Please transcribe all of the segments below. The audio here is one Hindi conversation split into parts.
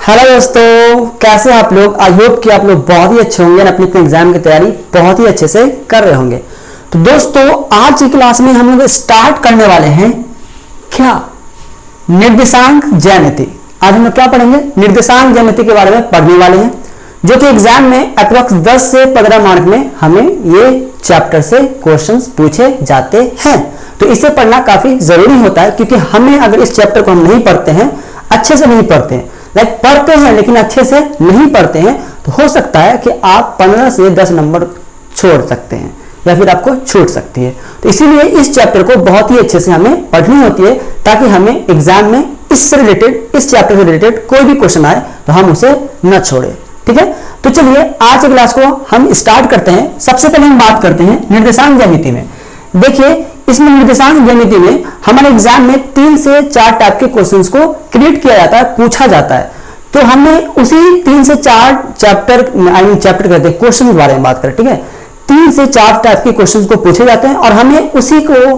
हेलो दोस्तों, कैसे हैं आप लोग। आई होप कि आप लोग बहुत ही अच्छे होंगे और अपनी एग्जाम की तैयारी बहुत ही अच्छे से कर रहे होंगे। तो दोस्तों, आज की क्लास में हम लोग स्टार्ट करने वाले हैं क्या, निर्देशांक ज्यामिति। आज हम लोग क्या पढ़ेंगे, निर्देशांक ज्यामिति के बारे में पढ़ने वाले हैं, जो कि एग्जाम में अप्रोक्स 10 से 15 मार्क में हमें ये चैप्टर से क्वेश्चंस पूछे जाते हैं। तो इसे पढ़ना काफी जरूरी होता है, क्योंकि हमें अगर इस चैप्टर को हम नहीं पढ़ते हैं, अच्छे से नहीं पढ़ते हैं, पढ़ते हैं लेकिन अच्छे से नहीं पढ़ते हैं, तो हो सकता है कि आप 15 से 10 नंबर छोड़ सकते हैं या फिर आपको छूट सकती है। तो इसीलिए इस चैप्टर को बहुत ही अच्छे से हमें पढ़नी होती है, ताकि हमें एग्जाम में इससे रिलेटेड, इस चैप्टर से रिलेटेड कोई भी क्वेश्चन आए तो हम उसे न छोड़े। ठीक है, तो चलिए आज की क्लास को हम स्टार्ट करते हैं। सबसे पहले हम बात करते हैं निर्देशांक ज्यामिति में। देखिए, इसमें निर्देशांक ज्यामिति में हमारे एग्जाम में 3 से 4 टाइप के क्वेश्चंस को क्रिएट किया जाता है, पूछा जाता है। तो हमें उसी 3 से 4 चैप्टर कहते हैं क्वेश्चन के बारे में बात करें। ठीक है, 3 से 4 टाइप के क्वेश्चंस को पूछे जाते हैं और हमें उसी को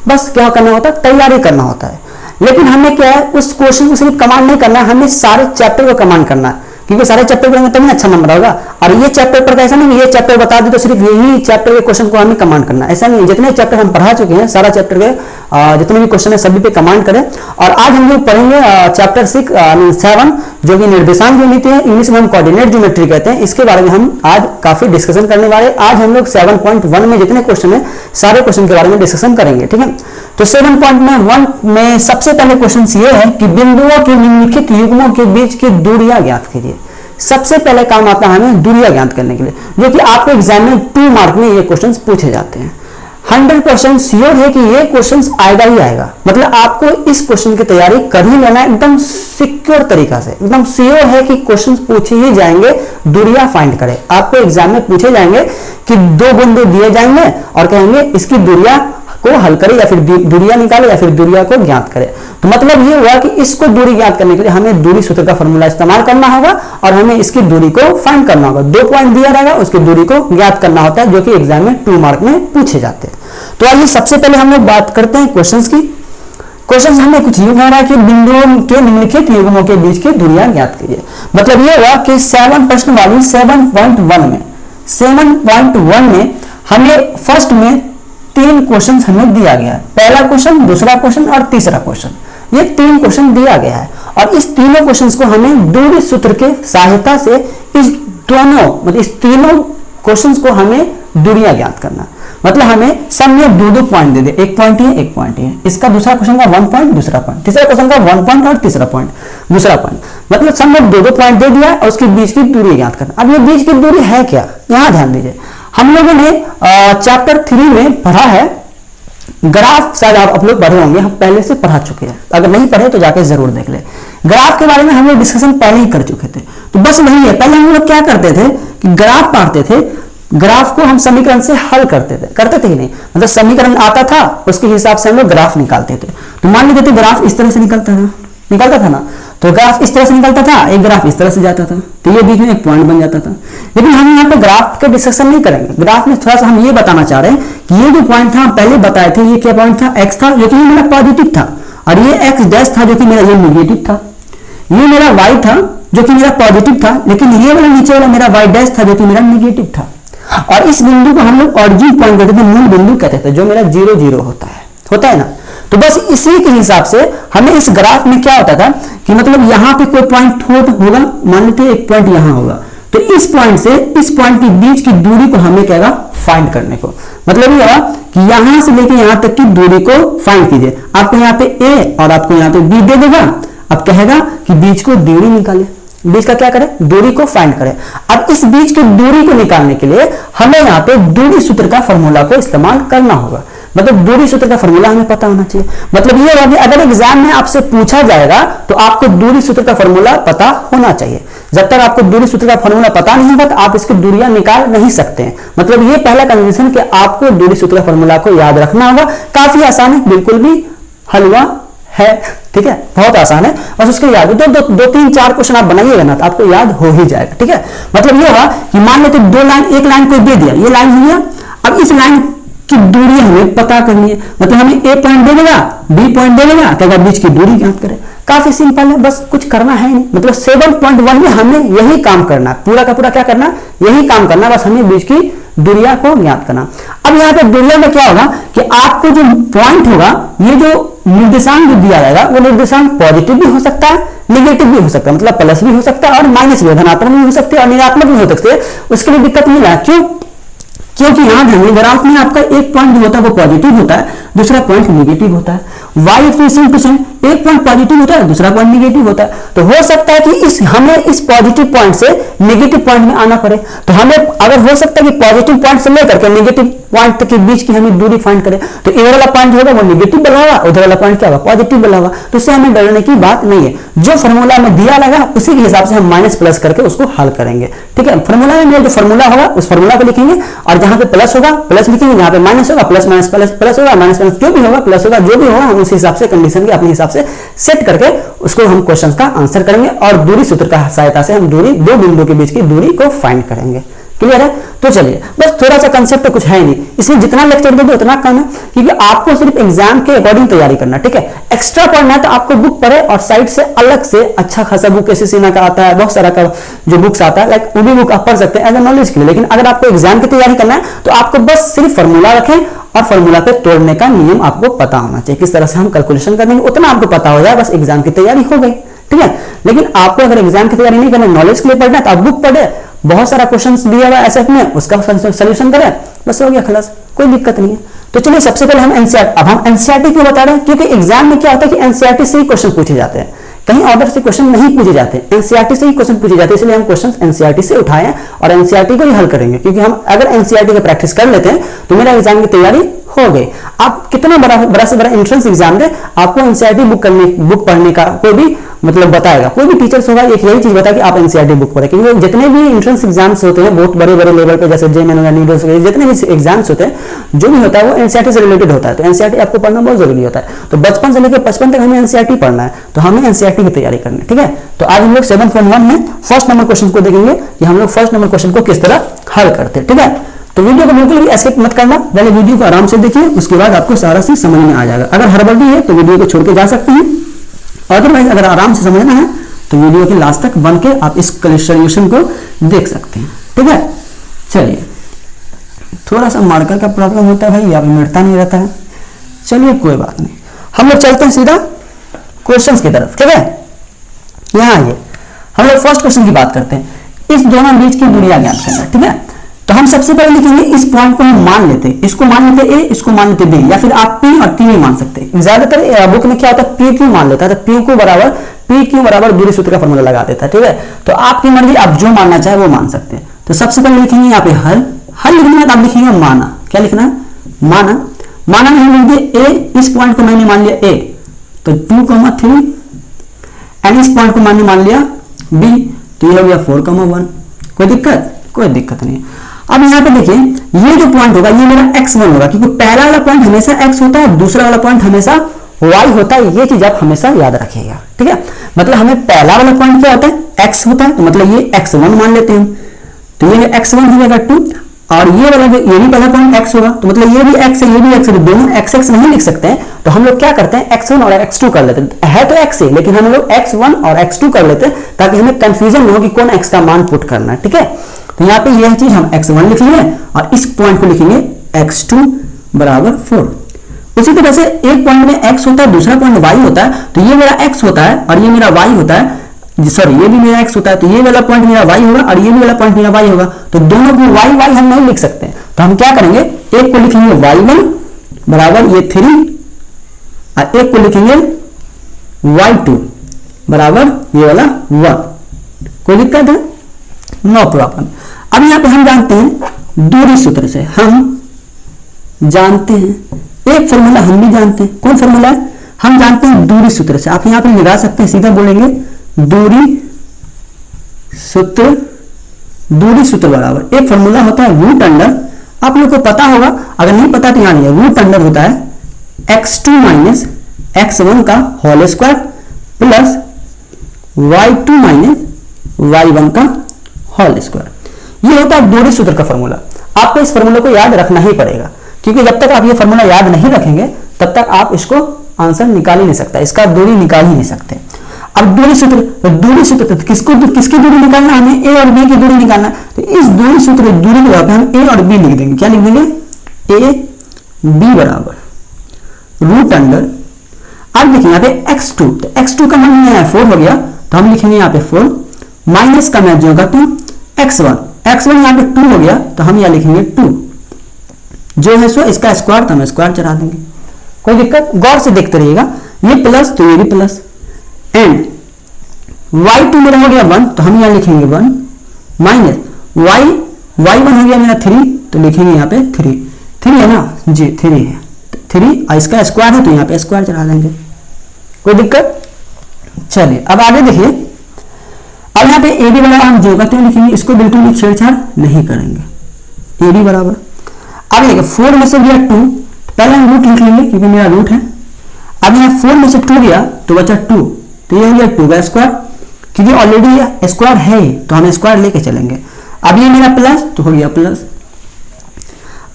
बस क्या करना होता है, तैयारी करना होता है। लेकिन हमें क्या है, उस क्वेश्चन को सिर्फ कमांड नहीं करना है, हमें सारे चैप्टर को कमांड करना है, क्योंकि सारे चैप्टर पढ़ेंगे तभी अच्छा नंबर होगा। और ये चैप्टर पर ऐसा नहीं, ये चैप्टर बता दी तो सिर्फ यही चैप्टर के क्वेश्चन को हमें कमांड करना, ऐसा नहीं। जितने चैप्टर हम पढ़ा चुके हैं, सारा चैप्टर के जितने भी क्वेश्चन है सभी पे कमांड करें। और आज हम लोग पढ़ेंगे चैप्टर 7, जो कि निर्देशांक ज्यामिति है, इंग्लिश में हम कोऑर्डिनेट ज्योमेट्री कहते हैं। इसके बारे में हम आज काफी डिस्कशन करने वाले हैं। आज हम लोग 7.1 में जितने क्वेश्चन है, सारे क्वेश्चन के बारे में डिस्कशन करेंगे। ठीक है, तो 7.1 में सबसे पहले क्वेश्चन ये है कि बिंदुओं के निम्नलिखित युग्मों के बीच की दूरियां ज्ञात कीजिए। सबसे पहले काम आता है हमें दूरियां ज्ञात करने के लिए, जो कि आपको एग्जाम में 2 मार्क में ये क्वेश्चंस पूछे जाते हैं। 100% श्योर है कि ये क्वेश्चंस आएगा ही आएगा। मतलब आपको इस क्वेश्चन की तैयारी कर ही लेना है, एकदम सिक्योर तरीका से, एकदम श्योर है कि क्वेश्चंस पूछे ही जाएंगे। दूरियां फाइंड करें, आपको एग्जाम में पूछे जाएंगे कि 2 बिंदु दिए जाएंगे और कहेंगे इसकी दूरियां को हल करें या फिर दूरियां निकाले या फिर दूरियां को ज्ञात करें। तो मतलब ये हुआ कि इसको दूरी ज्ञात करने के लिए हमें दूरी सूत्र का फॉर्मूला इस्तेमाल करना होगा और हमें इसकी दूरी को फाइंड करना होगा। 2 पॉइंट दिया रहेगा, उसकी दूरी को ज्ञात करना होता है, जो कि एग्जाम में 2 मार्क में पूछे जाते हैं। तो आइए सबसे पहले हम लोग बात करते हैं क्वेश्चंस की। क्वेश्चन हमें कुछ यूं कह रहा है कि बिंदुओं के निम्नलिखित युग्मों के बीच की दूरियां ज्ञात कीजिए। मतलब ये हुआ कि 7 प्रश्न वाली 7.1 में हमें फर्स्ट में 3 क्वेश्चन हमें दिया गया है। पहला क्वेश्चन, दूसरा क्वेश्चन और तीसरा क्वेश्चन, ये 3 क्वेश्चन दिया गया है। और इस तीनों क्वेश्चंस को हमें दूरी सूत्र के सहायता से इस तीनों क्वेश्चंस को हमें दूरियां ज्ञात करना। मतलब हमें सब में 2-2 पॉइंट दे दे, 1 पॉइंट ही है, 1 पॉइंट ही है। इसका दूसरा क्वेश्चन का 1 पॉइंट, दूसरा पॉइंट, तीसरा क्वेश्चन का 1 पॉइंट और तीसरा पॉइंट, दूसरा पॉइंट। मतलब सब में 2-2 पॉइंट दे दिया और उसके बीच की दूरी ज्ञात करना। अब ये बीच की दूरी है क्या, यहां ध्यान दीजिए। हम लोगों ने चैप्टर 3 में पढ़ा है ग्राफ, शायद आप लोग पढ़े होंगे, हम पहले से पढ़ा चुके हैं। अगर नहीं पढ़े तो जाके जरूर देख ले। ग्राफ के बारे में हम लोग डिस्कशन पहले ही कर चुके थे। तो बस वही है, पहले हम लोग क्या करते थे कि ग्राफ पढ़ते थे, ग्राफ को हम समीकरण से हल करते थे ही नहीं। मतलब समीकरण आता था, उसके हिसाब से हम लोग ग्राफ निकालते थे। तो मान लीजिए ग्राफ इस तरह से निकलता था ना, तो ग्राफ इस तरह से निकलता था, एक ग्राफ इस तरह से जाता था, तो ये बीच में एक पॉइंट बन जाता था। लेकिन हम यहाँ पे ग्राफ के डिस्कशन नहीं करेंगे। ग्राफ में थोड़ा सा हम ये बताना चाह रहे हैं कि ये जो पॉइंट था हम पहले बताए थे, ये क्या पॉइंट था, एक्स था, जो कि मेरा पॉजिटिव था, और ये एक्स डैश था जो कि मेरा ये नेगेटिव था। ये मेरा वाई था जो कि मेरा पॉजिटिव था, लेकिन ये वाला नीचे वाला मेरा वाई डैश था जो कि मेरा नेगेटिव था। और इस बिंदु को हम लोग ऑरिजिन पॉइंट कहते थे, मूल बिंदु कहते थे, जो मेरा 0-0 होता है ना। तो बस इसी के हिसाब से हमें इस ग्राफ में क्या होता था कि मतलब यहाँ पे कोई पॉइंट होगा, मान लेते एक पॉइंट यहाँ होगा, तो इस पॉइंट से इस पॉइंट के बीच की दूरी को हमें कहेगा फाइंड करने को। मतलब ये हुआ कि यहां से लेके यहां तक की दूरी को फाइंड कीजिए। आपको यहाँ पे ए और आपको यहाँ पे बी दे देगा। अब कहेगा कि बीच को दूरी निकाले, बीच का क्या करें, दूरी को फाइंड करें। अब इस बीच की दूरी को निकालने के लिए हमें यहाँ पे दूरी सूत्र का फॉर्मूला को इस्तेमाल करना होगा। मतलब दूरी सूत्र का फॉर्मूला हमें पता होना चाहिए। मतलब ये होगा कि अगर एग्जाम में आपसे पूछा जाएगा तो आपको दूरी सूत्र का फॉर्मूला पता होना चाहिए। जब तक आपको दूरी सूत्र का फॉर्मूला पता नहीं होगा तो आप इसकी दूरियां निकाल नहीं सकते हैं। मतलब ये पहला कंडीशन कि आपको दूरी सूत्र का फॉर्मूला को याद रखना होगा। काफी आसान है, बिल्कुल भी हलवा है। ठीक है, बहुत आसान है, बस उसके याद दो 3-4 क्वेश्चन आप बनाइएगा ना तो आपको याद हो ही जाएगा। ठीक है, मतलब ये होगा कि मान लेते 2 लाइन, एक लाइन कोई दे दिया, ये लाइन हो गया। अब इस लाइन की दूरी हमें पता करनी है। मतलब हमें ए पॉइंट दे देगा, बी पॉइंट दे देगा, तो बीच की दूरी ज्ञात करें। काफी सिंपल है, बस कुछ करना है नहीं। मतलब 7.1 में हमें यही काम करना, पूरा का पूरा क्या करना, यही काम करना, बस हमें बीच की दूरिया को ज्ञात करना। अब यहाँ पे दूरिया में क्या होगा कि आपको जो पॉइंट होगा, ये जो निर्देशांक जो दिया जाएगा वो निर्देशांक पॉजिटिव भी हो सकता है, नेगेटिव भी हो सकता है, मतलब प्लस भी हो सकता है और माइनस भी, धनात्मक भी हो सकते हैं और ऋणात्मक भी हो सकते हैं। उसके लिए दिक्कत नहीं है। क्यों? क्योंकि यहां ध्यान ग्राफ में आपका एक पॉइंट जो होता है वो पॉजिटिव होता है, दूसरा पॉइंट नेगेटिव होता है। वाई इक्वेशन कुछ है, एक पॉइंट पॉजिटिव होता है, दूसरा पॉइंट नेगेटिव होता है। तो हो सकता है कि हमें इस पॉजिटिव पॉइंट से नेगेटिव पॉइंट में आना पड़े। तो हमें अगर हो सकता है कि पॉजिटिव पॉइंट से लेकर के नेगेटिव पॉइंट के बीच की हमें दूरी फाइंड करें, तो इधर वाला पॉइंट होगा वो नेगेटिव बना होगा, उधर वाला पॉइंट क्या होगा, पॉजिटिव बना होगा। तो इससे हमें डरने की बात नहीं है। जो फॉर्मूला में दिया लगा उसी के हिसाब से हम माइनस प्लस करके उसको हल करेंगे। ठीक है, फॉर्मूला में जो फॉर्मूला होगा उस फॉर्मूला को लिखेंगे और जहां पे प्लस होगा प्लस लिखेंगे, जहां पे माइनस होगा प्लस माइनस प्लस प्लस होगा, माइनस माइनस जो भी होगा प्लस होगा, जो भी होगा हम उसी हिसाब से कंडीशन के अपने हिसाब से सेट करके उसको हम क्वेश्चन का आंसर करेंगे और दूरी सूत्र का सहायता से हम दूरी दो बिंदु के बीच की दूरी को फाइंड करेंगे। क्लियर है? तो चलिए, बस थोड़ा सा कंसेप्ट कुछ है नहीं, इसलिए जितना लेक्चर दोगे उतना कम है, क्योंकि आपको सिर्फ एग्जाम के अकॉर्डिंग तैयारी करना। ठीक है, एक्स्ट्रा पढ़ना है तो आपको बुक पढ़े और साइड से अलग से अच्छा खासा बुक एसएससी का आता है, बहुत सारा का जो बुक्स आता है, लाइक वो भी बुक आप पढ़ सकते हैं एज ए नॉलेज के लिए। लेकिन अगर आपको एग्जाम की तैयारी करना है तो आपको बस सिर्फ फॉर्मूला रखें और फॉर्मूला पे तोड़ने का नियम आपको पता होना चाहिए, किस तरह से हम कैलकुलेशन करेंगे उतना आपको पता हो जाए, बस एग्जाम की तैयारी हो गई। ठीक है, लेकिन आपको अगर एग्जाम की तैयारी नहीं करना, नॉलेज के लिए पढ़ना है तो आप बुक पढ़े, बहुत सारा क्वेश्चंस दिया हुआ है एसएफ में, उसका सॉल्यूशन करें, बस हो गया खलास, कोई दिक्कत नहीं है। तो चलिए सबसे पहले हम एनसीईआरटी, अब हम एनसीईआरटी क्यों बता रहे हैं, क्योंकि एग्जाम में क्या होता है कि एनसीईआरटी से ही क्वेश्चन पूछे जाते हैं, कहीं ऑर्डर से क्वेश्चन नहीं पूछे जाते, एनसीईआरटी से ही क्वेश्चन पूछे जाते हैं। इसलिए हम क्वेश्चन एनसीईआरटी से उठाए हैं और एनसीईआरटी को ही हल करेंगे, क्योंकि हम अगर एनसीईआरटी की प्रैक्टिस कर लेते हैं तो मेरा एग्जाम की तैयारी हो गई। आप कितना बड़ा से बड़ा एंट्रेंस एग्जाम दे, आपको एनसीईआरटी बुक पढ़ने का कोई भी मतलब बताएगा, कोई भी टीचर्स होगा एक यही चीज बताया कि आप एनसीईआरटी बुक पढ़ें, क्योंकि जितने भी एंट्रेंस एग्जाम्स होते हैं बहुत बड़े बड़े लेवल पे, जैसे जेईई या नीट वगैरह, जितने भी एग्जाम्स होते हैं जो भी होता है वो एनसीईआरटी से रिलेटेड होता है। तो एनसीईआरटी आपको पढ़ना बहुत जरूरी होता है। तो बचपन से लेकर 55 तक हमें एनसीईआरटी पढ़ना है, तो हमें एनसीईआरटी की तैयारी करनी है। ठीक है, तो आज हम लोग 7.1 में फर्स्ट नंबर क्वेश्चन को देखेंगे कि हम लोग फर्स्ट नंबर क्वेश्चन को किस तरह हल करते हैं। ठीक है, तो वीडियो को बिल्कुल भी एस्केप मत करना, पहले वीडियो को आराम से देखिए, उसके बाद आपको सारा चीज समझ में आ जाएगा। अगर हड़बड़ी है तो वीडियो को छोड़ के जा सकते हैं, अदरवाइज अगर आराम से समझना है तो वीडियो के लास्ट तक बन के आप इस सोल्यूशन को देख सकते हैं। ठीक है, चलिए, थोड़ा सा मार्कर का प्रॉब्लम होता है भाई, यहाँ पे मिटता नहीं रहता है, चलिए कोई बात नहीं, हम लोग चलते हैं सीधा क्वेश्चंस की तरफ। ठीक है, यहाँ आइए, हम लोग फर्स्ट क्वेश्चन की बात करते हैं, इस दोनों बीच की दूरियां ज्ञात करना। ठीक है, तो हम सबसे पहले लिखेंगे इस पॉइंट को हम मान लेते हैं, इसको मान लेते ए, इसको मान लेते बी, या फिर आप पी और क्यू मान सकते हैं। ज्यादातर बुक में क्या होता है, पी क्यू मान लेता है, तो पी क्यू बराबर दूरी सूत्र का फॉर्मूला लगा देता है। ठीक है, तो आपकी मर्जी, आप जो मानना चाहे वो मान सकते हैं। तो सबसे पहले लिखेंगे यहाँ पे हल लिखने के बाद आप लिखेंगे माना। क्या लिखना है, माना में हम लिख दिए ए, इस पॉइंट को मैंने मान लिया ए, तो 2,3, एंड इस पॉइंट को मैंने मान लिया बी, तो ये हो गया 4,1। कोई दिक्कत नहीं। अब यहाँ पे देखिए, ये जो पॉइंट होगा ये मेरा x1 होगा, क्योंकि पहला वाला पॉइंट हमेशा x होता है, दूसरा वाला पॉइंट हमेशा y होता है, ये चीज आप हमेशा याद रखिएगा। ठीक है, मतलब हमें पहला वाला पॉइंट क्या होता है, x होता है, तो मतलब ये x1 मान लेते हैं, तो ये x1 हो जाएगा 2, और ये वाला ये भी पहला पॉइंट x होगा, तो मतलब ये भी x है, ये भी x है, दोनों x नहीं लिख सकते हैं, तो हम लोग क्या करते हैं x1 और x2 कर लेते हैं। है तो x है, लेकिन हम लोग x1 और x2 कर लेते हैं ताकि हमें कंफ्यूजन न हो कि कौन x का मान पुट करना है। ठीक है, तो यहाँ पे यह चीज हम x1 लिख लिए और इस पॉइंट को लिखेंगे x2 बराबर 4। उसी तरह से एक पॉइंट में x होता है, दूसरा पॉइंट y होता है, तो ये मेरा x होता है और ये मेरा y होता है, सॉरी ये भी मेरा x होता है, तो ये वाला पॉइंट मेरा y होगा और ये भी वाला पॉइंट मेरा y होगा, तो दोनों को y हम नहीं लिख सकते, तो हम क्या करेंगे, एक को लिखेंगे y1 बराबर ये 3 और एक को लिखेंगे y2 बराबर ये वाला 1। कोई दिक्कत है, नो प्रॉब्लम। अब यहाँ पे हम जानते हैं दूरी सूत्र से, हम जानते हैं एक फॉर्मूला हम भी जानते हैं, कौन फॉर्मूला है, हम जानते हैं दूरी सूत्र से। आप यहाँ पे लगा सकते हैं, सीधा बोलेंगे दूरी सूत्र बराबर एक फॉर्मूला होता है रूट अंडर, आप लोग को पता होगा, अगर नहीं पता तो यहाँ नहीं, रूट अंडर होता है x2 माइनस x1 का whole square plus y2 minus y1 का होल स्क्वायर। ये होता है दूरी सूत्र का फॉर्मूला। आपको इस फॉर्मूला को याद रखना ही पड़ेगा, क्योंकि जब तक आप ये फॉर्मूला याद नहीं रखेंगे तब तक आप इसको आंसर निकाल ही नहीं सकता, इसका दूरी निकाल ही नहीं सकते। अब दूरी सूत्र, तो किसकी दूरी निकालना, हमें ए और बी की दूरी निकालना। तो इस दूरी सूत्र दूरी के जगह पे हम ए और बी लिख देंगे। क्या लिख देंगे? ए बी बराबर रूट अंडर, अब देखिए यहाँ पे x2, तो x2 का मान यहाँ 4 हो गया, तो हम लिखेंगे यहाँ पे 4 माइनस का मैच होगा 2, x1 यहाँ पे 2 हो गया, तो हम यहाँ लिखेंगे 2 जो है सो इसका स्क्वायर, तो हम स्क्वायर चढ़ा देंगे। कोई दिक्कत? गौर से देखते रहिएगा, ये प्लस तो ये भी प्लस, एंड y2 मेरा हो गया 1, तो हम यहाँ लिखेंगे 1 माइनस y1 हो गया मेरा 3, तो लिखेंगे यहाँ पे 3 है ना जी, 3 है, 3 और इसका स्क्वायर है तो यहाँ पे स्क्वायर चढ़ा देंगे। कोई दिक्कत? चलिए अब आगे देखिए, अब यहाँ पे ए बी बराबर हम जो कहते हैं लिखेंगे, इसको बिल्कुल भी छेड़छाड़ नहीं करेंगे। ए बी बराबर, अब देखिए 4 में से गया 2, पहले हम रूट लिख लेंगे क्योंकि मेरा रूट है। अब यहाँ 4 में से 2 गया तो बचा 2, तो ये हो गया 2 का स्क्वायर, क्योंकि ऑलरेडी स्क्वायर है तो हम स्क्वायर लेके चलेंगे। अब ये मेरा प्लस तो हो गया प्लस,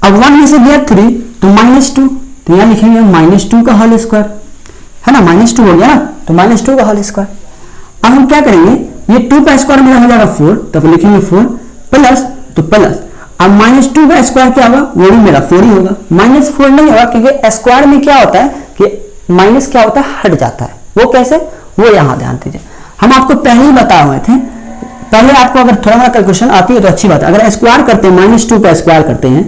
अब 1 में से गया 3 तो -2, तो यहाँ लिखेंगे -2 का होल स्क्वायर, है ना, -2 हो गया ना, तो -2 का होल स्क्वायर। अब हम क्या करेंगे, ये 2 का स्क्वायर मेरा हो जाएगा 4, तो लिखेंगे 4 प्लस, तो प्लस, अब -2 का स्क्वायर क्या होगा, वो भी मेरा 4 ही होगा, -4 नहीं होगा क्योंकि स्क्वायर में क्या होता है कि माइनस क्या होता है, हट जाता है। वो कैसे, वो यहाँ ध्यान दीजिए, हम आपको पहले ही बताए हुए थे। पहले आपको अगर थोड़ा मोड़ा कैलकुलेशन आती है तो अच्छी बात है, अगर स्क्वायर करते हैं -2 का स्क्वायर करते हैं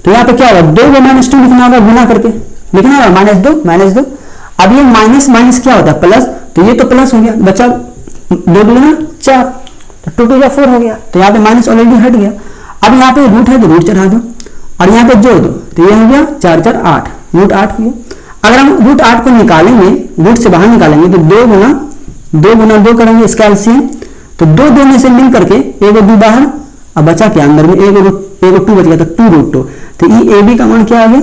तो यहाँ पे क्या होगा, 2 को -2 लिखना होगा, गुना करके लिखना होगा, -2। अब ये माइनस माइनस क्या होता है, प्लस, तो ये तो प्लस हो गया, बचा 2 दूना 4, तो 2 2 4 हो गया, तो यहाँ पे माइनस ऑलरेडी हट गया। अब यहाँ पे रूट है तो रूट चढ़ा दो, और यहाँ पे जोड़ दो, तो ये हो गया 4 4 8, रूट 8 हो गया। अगर हम रूट 8 को निकालेंगे, रूट से बाहर निकालेंगे तो 2 गुना 2 करेंगे इसका एलसीएम, तो 2 में से मिल करके 1 2 बाहर, अब बचा क्या अंदर में 1 2 बच गया, तो 2√2, तो ये ए बी का मान क्या आ गया,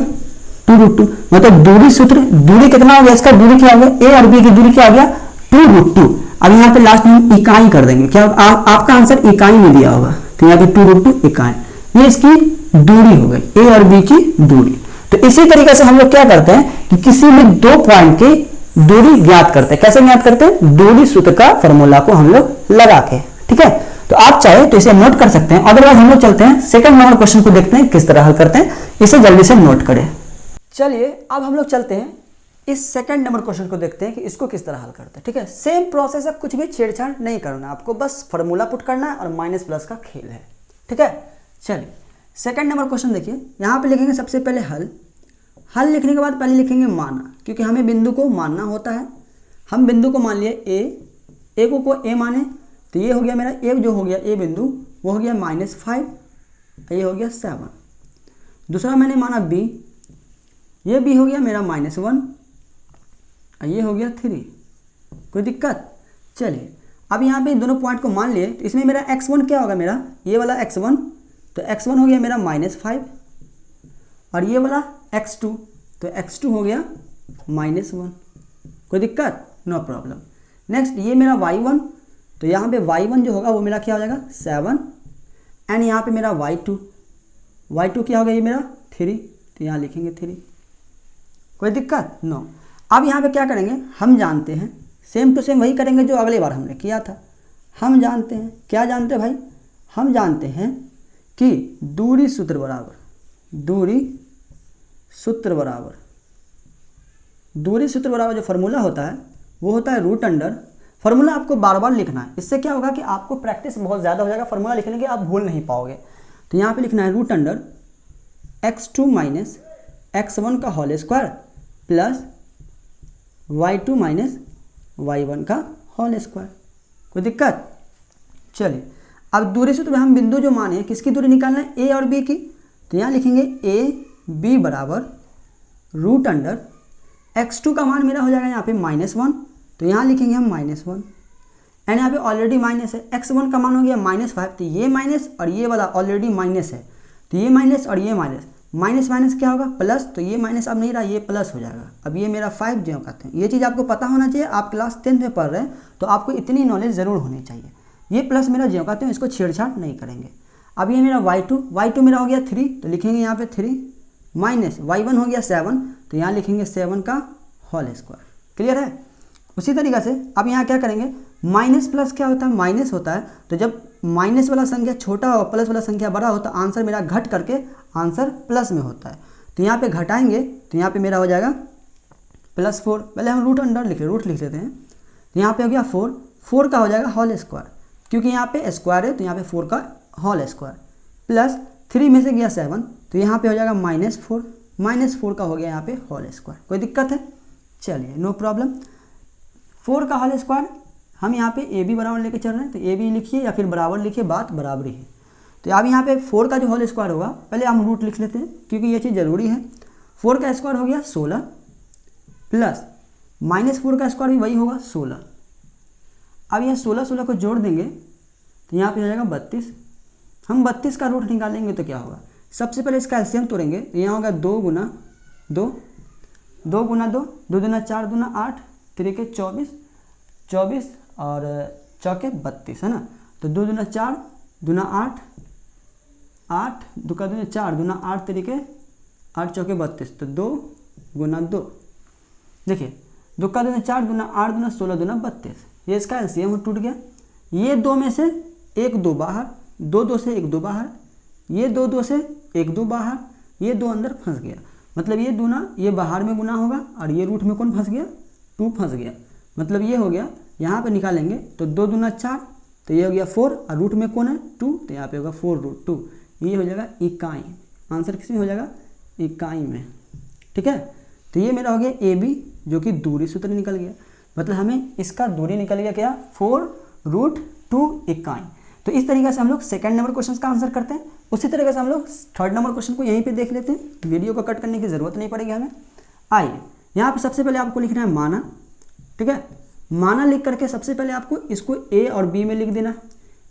2√2, मतलब दूरी सूत्र, दूरी कितना हो गया इसका, दूरी क्या हो गया, ए और बी की दूरी क्या हो गया, 2√2। अब यहाँ पे लास्ट में इकाई कर देंगे, क्या आपका आंसर इकाई में दिया होगा, तो यहाँ पे 2√2 इकाई, ये इसकी दूरी हो गई, ए और बी की दूरी। तो इसी तरीके से हम लोग क्या करते हैं कि किसी भी 2 पॉइंट की दूरी ज्ञात करते हैं। कैसे ज्ञात करते हैं, दूरी सूत्र का फॉर्मूला को हम लोग लगा के, ठीक है। तो आप चाहे तो इसे नोट कर सकते हैं, अदरवाइज हम लोग चलते हैं सेकंड नंबर क्वेश्चन को, देखते हैं किस तरह हल करते हैं, इसे जल्दी से नोट करें। चलिए अब हम लोग चलते हैं इस सेकंड नंबर क्वेश्चन को, देखते हैं कि इसको किस तरह हल करते हैं, ठीक है। सेम प्रोसेस है, कुछ भी छेड़छाड़ नहीं करना, आपको बस फॉर्मूला पुट करना है और माइनस प्लस का खेल है, ठीक है। चलिए सेकंड नंबर क्वेश्चन देखिए, यहाँ पे लिखेंगे सबसे पहले हल लिखने के बाद पहले लिखेंगे माना, क्योंकि हमें बिंदु को मानना होता है। हम बिंदु को मान लिए ए को ए माने, तो ये हो गया मेरा ए, जो हो गया ए बिंदु वो हो गया -5, ये हो गया 7। दूसरा मैंने माना बी, ये बी हो गया मेरा -1, ये हो गया 3। कोई दिक्कत? चलिए अब यहाँ पे दोनों पॉइंट को मान लिए, तो इसमें मेरा x1 क्या होगा, मेरा ये वाला x1, तो x1 हो गया मेरा -5, और ये वाला x2, तो x2 हो गया -1। कोई दिक्कत? No problem. नेक्स्ट ये मेरा y1, तो यहाँ पे y1 जो होगा वो मेरा क्या हो जाएगा 7, एंड यहाँ पे मेरा y2 क्या होगा, ये मेरा 3, तो यहाँ लिखेंगे 3। कोई दिक्कत? नो। अब यहाँ पे क्या करेंगे, हम जानते हैं सेम टू सेम वही करेंगे जो अगले बार हमने किया था। हम जानते हैं, क्या जानते हैं भाई, हम जानते हैं कि दूरी सूत्र बराबर जो फार्मूला होता है वो होता है रूट अंडर। फार्मूला आपको बार बार लिखना है, इससे क्या होगा कि आपको प्रैक्टिस बहुत ज़्यादा हो जाएगा, फार्मूला लिखने के आप भूल नहीं पाओगे। तो यहाँ पे लिखना है root under x2 minus x1 का whole square plus y2 minus y1 का होल स्क्वायर। कोई दिक्कत? चलिए अब दूरी सूत्र में हम बिंदु जो माने किसकी दूरी निकालना है, ए और बी की, तो यहाँ लिखेंगे ए बी बराबर रूट अंडर x2 का मान मेरा हो जाएगा यहाँ पे -1, तो यहाँ लिखेंगे हम -1, एंड यहाँ पे ऑलरेडी माइनस है, x1 का मान हो गया -5, तो ये माइनस और ये वाला ऑलरेडी माइनस है, तो ये माइनस और ये माइनस माइनस क्या होगा प्लस, तो ये माइनस अब नहीं रहा, ये प्लस हो जाएगा। अब ये मेरा 5 जो कहते हैं, ये चीज़ आपको पता होना चाहिए। आप क्लास 10th में पढ़ रहे हैं तो आपको इतनी नॉलेज ज़रूर होनी चाहिए। ये प्लस मेरा जो कहते हैं इसको छेड़छाड़ नहीं करेंगे। अब ये मेरा y2 मेरा हो गया 3, तो लिखेंगे यहाँ पे 3 माइनस y1 हो गया 7, तो यहाँ लिखेंगे 7 का होल स्क्वायर। क्लियर है। उसी तरीक़े से अब यहाँ क्या करेंगे, माइनस प्लस क्या होता है, माइनस होता है, तो जब माइनस वाला संख्या छोटा हो प्लस वाला संख्या बड़ा होता है, आंसर मेरा घट करके आंसर प्लस में होता है। तो यहाँ पे घटाएंगे तो यहाँ पे मेरा हो जाएगा +4। पहले हम रूट लिख लेते हैं। तो यहाँ पे हो गया 4 का हो जाएगा होल स्क्वायर, क्योंकि यहाँ पे स्क्वायर है तो यहाँ पे 4 का होल स्क्वायर, प्लस 3 में से गया 7, तो यहाँ पे हो जाएगा -4 का हो गया यहाँ पे होल स्क्वायर। कोई दिक्कत है? चलिए नो प्रॉब्लम। 4 का होल स्क्वायर हम यहाँ पे ए बी बराबर लेके चल रहे हैं, तो ए बी लिखिए या फिर बराबर लिखिए, बात बराबरी है। तो अब यहाँ पे 4 का जो होल स्क्वायर होगा, पहले हम रूट लिख लेते हैं क्योंकि ये चीज़ ज़रूरी है। 4 का स्क्वायर हो गया 16, प्लस -4 का स्क्वायर भी वही होगा 16। अब यह 16 को जोड़ देंगे तो यहाँ पे हो जाएगा 32। हम 32 का रूट निकालेंगे तो क्या होगा, सबसे पहले इसका एलसीएम तोड़ेंगे, तो यहाँ होगा 2 गुना 2, 2 गुना 2, 2 दूना 4, दूना 8, 3 के 24 और चौके 32 है ना। तो 2 दूना 4, दूना 8, 8 2 का दूना 4, दूना 8, 3 के 8 चौके 32, तो 2 गुना 2। देखिए 2 का दूना 4, दूना 8, दूना 16, दूना 32, ये इसका एलसीएम टूट गया। ये 2 में से 1 2 बाहर, 2 से 1 2 बाहर, ये 2 से 1 2 बाहर, ये 2 अंदर फंस गया। मतलब ये दूना ये बाहर में गुना होगा और ये रूट में कौन फंस गया, 2 फंस गया। मतलब ये हो गया, यहाँ पे निकालेंगे तो 2 दूना 4, तो ये हो गया 4 और रूट में कौन है 2, तो यहाँ पे होगा 4√2। ये हो जाएगा इकाई। आंसर किस में हो जाएगा, इकाई में। ठीक है। तो ये मेरा हो गया ए बी, जो कि दूरी सूत्र निकल गया। मतलब हमें इसका दूरी निकल गया क्या, 4√2 इकाई। तो इस तरीके से हम लोग सेकंड नंबर क्वेश्चन का आंसर करते हैं। उसी तरीके से हम लोग थर्ड नंबर क्वेश्चन को यहीं पे देख लेते हैं, वीडियो को कट करने की ज़रूरत नहीं पड़ेगी हमें। आइए यहाँ पे सबसे पहले आपको लिखना है माना। ठीक है। माना लिख करके सबसे पहले आपको इसको ए और बी में लिख देना।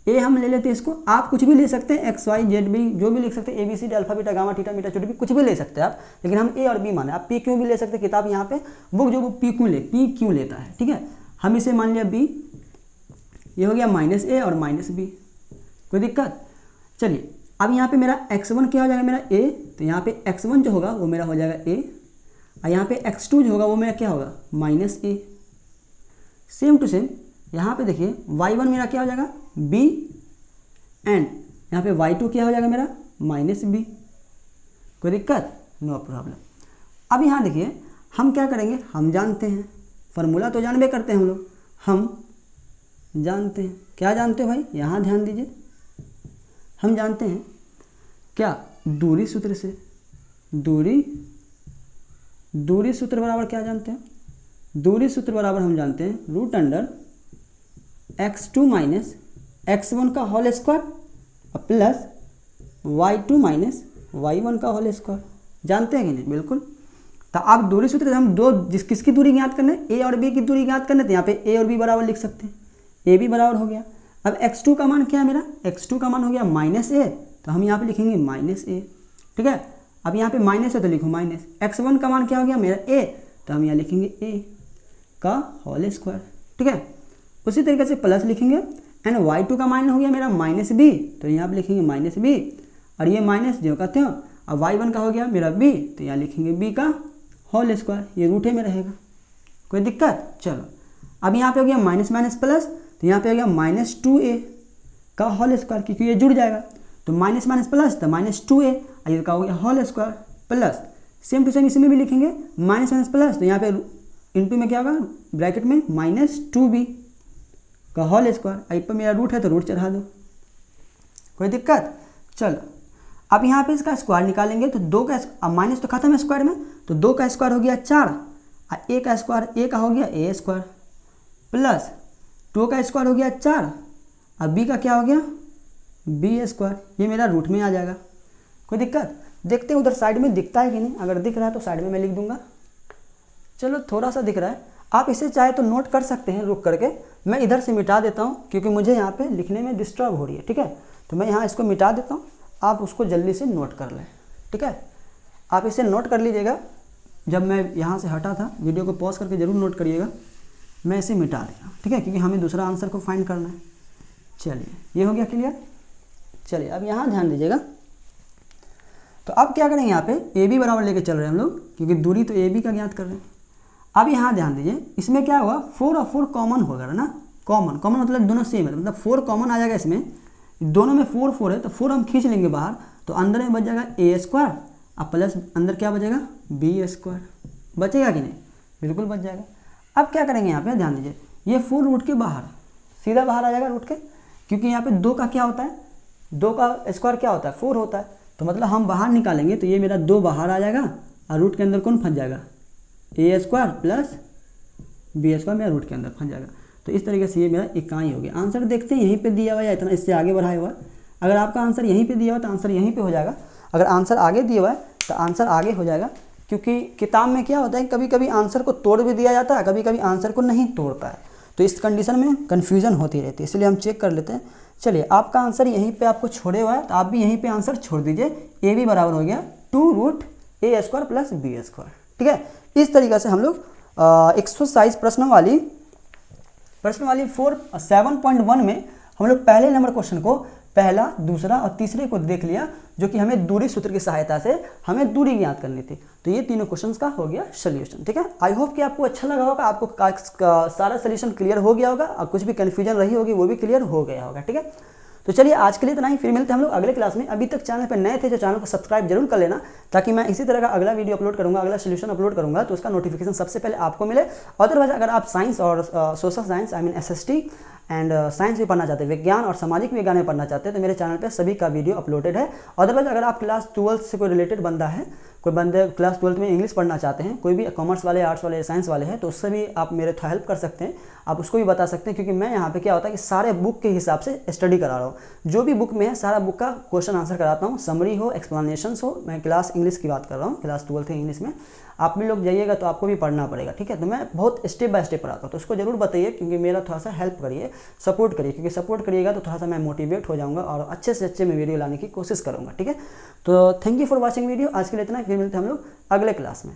ए हम ले लेते हैं इसको, आप कुछ भी ले सकते हैं, XYZ जो भी लिख सकते हैं, ABCD alpha beta gamma theta मीटा छोटी भी, कुछ भी ले सकते हैं आप, लेकिन हम ए और बी माने। आप PQ भी ले सकते हैं, किताब यहाँ पे बुक जो PQ लेता है। ठीक है। हम इसे मान लिया B, ये हो गया -A और -B। कोई दिक्कत? चलिए अब यहाँ पे मेरा x1 क्या हो जाएगा, मेरा A, तो यहाँ पे x1 जो होगा वो मेरा हो जाएगा A, और यहाँ पे x2 जो होगा वो मेरा क्या होगा -A। सेम टू सेम यहाँ पे देखिए y1 मेरा क्या हो जाएगा B, एंड यहाँ पे y2 क्या हो जाएगा मेरा -B। कोई दिक्कत? No problem. अब यहाँ देखिए हम क्या करेंगे, हम जानते हैं फार्मूला तो जानबे करते हैं हम लोग, हम जानते हैं क्या जानते हो भाई, यहाँ ध्यान दीजिए। हम जानते हैं क्या, दूरी सूत्र से, दूरी सूत्र बराबर क्या जानते हैं, दूरी सूत्र बराबर हम जानते हैं √x2 माइनस x1 का whole square plus y2 minus y1 का होल स्क्वायर। जानते हैं कि नहीं? बिल्कुल। तो आप दूरी सूत्र हम किसकी दूरी ज्ञात करने, ए और बी की दूरी ज्ञात करने, तो यहाँ पे ए और बी बराबर लिख सकते हैं, ए बी बराबर हो गया। अब x2 का मान क्या है मेरा, x2 का मान हो गया -A, तो हम यहाँ पे लिखेंगे -A। ठीक है। अब यहाँ पे माइनस है तो लिखो माइनस। x1 का मान क्या हो गया मेरा A, तो हम यहाँ लिखेंगे A का होल स्क्वायर। ठीक है। उसी तरीके से प्लस लिखेंगे, एंड y2 का मान हो गया मेरा -B, तो यहाँ पे लिखेंगे -B, और ये माइनस जो कहते हो। अब y1 का हो गया मेरा B, तो यहाँ लिखेंगे B का होल स्क्वायर, ये रूठे में रहेगा। कोई दिक्कत? चलो अब यहाँ पे हो गया माइनस माइनस प्लस, तो यहाँ पे हो गया -2A का होल स्क्वायर, क्योंकि ये जुड़ जाएगा, तो माइनस माइनस प्लस तो -2A, ये का हो गया whole square plus. Same to same इसमें भी लिखेंगे माइनस माइनस प्लस, तो यहाँ पे इनटू में क्या होगा, ब्रैकेट में -2B का होल स्क्वायर। आई पर मेरा रूट है तो रूट चढ़ा दो। कोई दिक्कत? चलो अब यहाँ पे इसका स्क्वायर निकालेंगे, तो 2 का माइनस तो खत्म है स्क्वायर में, तो 2 का स्क्वायर हो गया 4, और A का स्क्वायर A का हो गया A स्क्वायर, प्लस 2 का स्क्वायर हो गया 4, और B का क्या हो गया B स्क्वायर। ये मेरा रूट में आ जाएगा। कोई दिक्कत? देखते हैं उधर साइड में दिखता है कि नहीं, अगर दिख रहा है तो साइड में मैं लिख दूंगा। चलो थोड़ा सा दिख रहा है, आप इसे चाहे तो नोट कर सकते हैं रुक करके। मैं इधर से मिटा देता हूँ क्योंकि मुझे यहाँ पे लिखने में डिस्टर्ब हो रही है। ठीक है। तो मैं यहाँ इसको मिटा देता हूँ, आप उसको जल्दी से नोट कर लें। ठीक है। आप इसे नोट कर लीजिएगा, जब मैं यहाँ से हटा था, वीडियो को पॉज करके ज़रूर नोट करिएगा। मैं इसे मिटा देगा। ठीक है, क्योंकि हमें दूसरा आंसर को फाइंड करना है। चलिए ये हो गया क्लियर। चलिए अब यहाँ ध्यान दीजिएगा। तो अब क्या करेंगे, यहाँ पे ए बी बराबर लेके चल रहे हैं हम लोग, क्योंकि दूरी तो ए बी का ज्ञात कर रहे हैं। अब यहाँ ध्यान दीजिए, इसमें क्या हुआ, 4 और 4 कॉमन होगा ना, कॉमन कॉमन मतलब दोनों सेम है, मतलब 4 कॉमन आ जाएगा इसमें, दोनों में 4 4 है तो 4 हम खींच लेंगे बाहर, तो अंदर में बच जाएगा ए स्क्वायर, अब प्लस अंदर क्या बचेगा, बी स्क्वायर। बचेगा कि नहीं, बिल्कुल बच जाएगा। अब क्या करेंगे, यहाँ पे ध्यान दीजिए, ये 4 रूट के बाहर सीधा बाहर आ जाएगा रूट के, क्योंकि यहाँ पे 2 का क्या होता है, 2 का स्क्वायर क्या होता है, 4 होता है, तो मतलब हम बाहर निकालेंगे तो ये मेरा 2 बाहर आ जाएगा और रूट के अंदर कौन फंस जाएगा, ए स्क्वायर प्लस बी स्क्वायर मेरा रूट के अंदर फंस जाएगा। तो इस तरीके से ये मेरा इकाई हो गया। आंसर देखते हैं यहीं पे दिया हुआ है या इतना इससे आगे बढ़ाया हुआ है। अगर आपका आंसर यहीं पे दिया हुआ है तो आंसर यहीं पे हो जाएगा, अगर आंसर आगे दिया हुआ है तो आंसर आगे हो जाएगा, क्योंकि किताब में क्या होता है कभी कभी आंसर को तोड़ भी दिया जाता है, कभी कभी आंसर को नहीं तोड़ता है, तो इस कंडीशन में कन्फ्यूजन होती रहती है, इसलिए हम चेक कर लेते हैं। चलिए आपका आंसर यहीं पे आपको छोड़े हुआ है तो आप भी यहीं पे आंसर छोड़ दीजिए, ए भी बराबर हो गया 2 रूट ए स्क्वायर प्लस बी स्क्वायर। ठीक है, इस तरीके से हम लोग एक्सरसाइज प्रश्न वाली 7.1 में हम लोग पहले नंबर क्वेश्चन को पहला, दूसरा और तीसरे को देख लिया, जो कि हमें दूरी सूत्र की सहायता से हमें दूरी ज्ञात करनी थी। तो ये तीनों क्वेश्चंस का हो गया सोल्यूशन। ठीक है, आई होप कि आपको अच्छा लगा होगा, आपको सारा सोल्यूशन क्लियर हो गया होगा और कुछ भी कन्फ्यूजन रही होगी वो भी क्लियर हो गया होगा। ठीक है, तो चलिए आज के लिए इतना ही, फिर मिलते हैं हम लोग अगले क्लास में। अभी तक चैनल पर नए थे जो चैनल को सब्सक्राइब जरूर कर लेना, ताकि मैं इसी तरह का अगला वीडियो अपलोड करूंगा, अगला सोल्यूशन अपलोड करूंगा तो उसका नोटिफिकेशन सबसे पहले आपको मिले। अदरवाइज अगर आप साइंस और social science I mean SST and science भी पढ़ना चाहते हैं, विज्ञान और सामाजिक विज्ञान में पढ़ना चाहते हैं, तो मेरे चैनल पे सभी का वीडियो अपलोडेड है। अदरवाइज अगर आप क्लास 12 से कोई रिलेटेड बंदा है, कोई बंदे क्लास 12 में इंग्लिश पढ़ना चाहते हैं, कोई भी कॉमर्स वाले, आर्ट्स वाले, साइंस वाले हैं, तो उससे भी आप मेरे हेल्प कर सकते हैं, आप उसको भी बता सकते हैं, क्योंकि मैं यहाँ पे क्या होता है कि सारे बुक के हिसाब से स्टडी करा रहा हूँ, जो भी बुक में है सारा बुक का क्वेश्चन आंसर कराता हूँ, समरी हो, एक्सप्लेनेशंस हो। मैं क्लास इंग्लिश की बात कर रहा हूँ, क्लास 12 इंग्लिश में आप भी लोग जाइएगा तो आपको भी पढ़ना पड़ेगा। ठीक है, तो मैं बहुत स्टेप बाय स्टेप पढ़ाता हूँ, तो उसको जरूर बताइए, क्योंकि मेरा थोड़ा सा हेल्प करिए, सपोर्ट करिए, क्योंकि सपोर्ट करिएगा तो थोड़ा सा मैं मोटिवेट हो जाऊँगा और अच्छे से अच्छे मैं वीडियो लाने की कोशिश करूँगा। ठीक है, तो thank you for watching video. आज के लिए इतना, फिर मिलते हैं हम लोग अगले क्लास में।